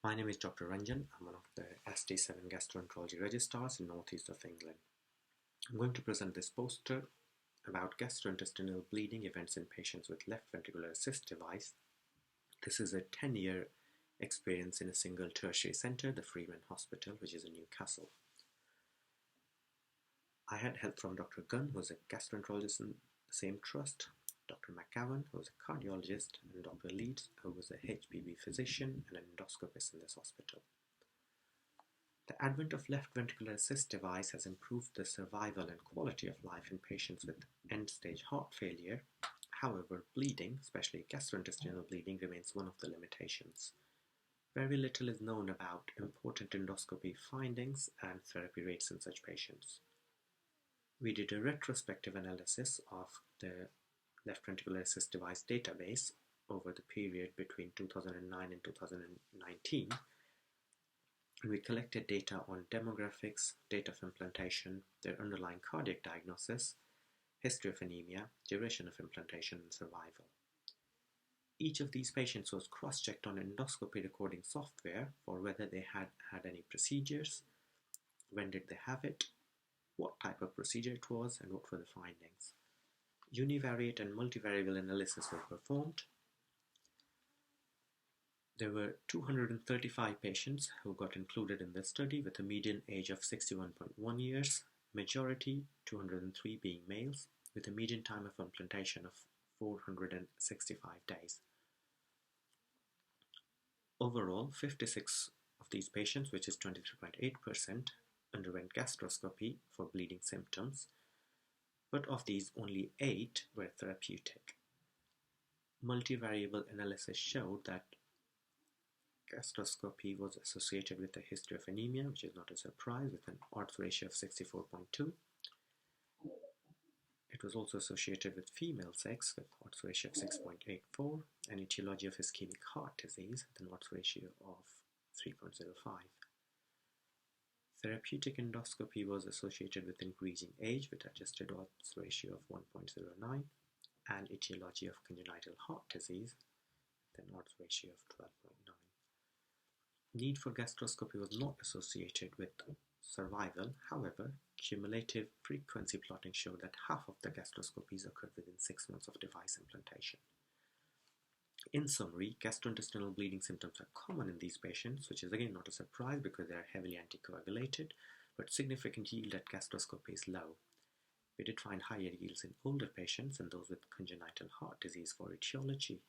My name is Dr. Ranjan. I'm one of the ST7 gastroenterology registrars in northeast of England. I'm going to present this poster about gastrointestinal bleeding events in patients with left ventricular assist device. This is a 10-year experience in a single tertiary center, the Freeman Hospital, which is in Newcastle. I had help from Dr. Gunn, who is a gastroenterologist in the same trust, Dr. McGowan, who is a cardiologist, and Dr. Leeds, who was a HPB physician and an endoscopist in this hospital. The advent of left ventricular assist device has improved the survival and quality of life in patients with end-stage heart failure. However, bleeding, especially gastrointestinal bleeding, remains one of the limitations. Very little is known about important endoscopy findings and therapy rates in such patients. We did a retrospective analysis of the left ventricular assist device database over the period between 2009 and 2019. And we collected data on demographics, date of implantation, their underlying cardiac diagnosis, history of anemia, duration of implantation, and survival. Each of these patients was cross-checked on endoscopy recording software for whether they had had any procedures, when did they have it, what type of procedure it was, and what were the findings. Univariate and multivariable analysis were performed. There were 235 patients who got included in this study with a median age of 61.1 years, majority 203 being males, with a median time of implantation of 465 days. Overall, 56 of these patients, which is 23.8%, underwent gastroscopy for bleeding symptoms, but of these only 8 were therapeutic. Multivariable analysis showed that gastroscopy was associated with a history of anemia, which is not a surprise, with an odds ratio of 64.2. It was also associated with female sex with odds ratio of 6.84, and etiology of ischemic heart disease with an odds ratio of 3.05. Therapeutic endoscopy was associated with increasing age with adjusted odds ratio of 1.09 and etiology of congenital heart disease with an odds ratio of 12.9. Need for gastroscopy was not associated with survival. However, cumulative frequency plotting showed that half of the gastroscopies occurred within 6 months of device implantation. In summary, gastrointestinal bleeding symptoms are common in these patients, which is again not a surprise because they are heavily anticoagulated, but significant yield at gastroscopy is low. We did find higher yields in older patients and those with congenital heart disease for etiology.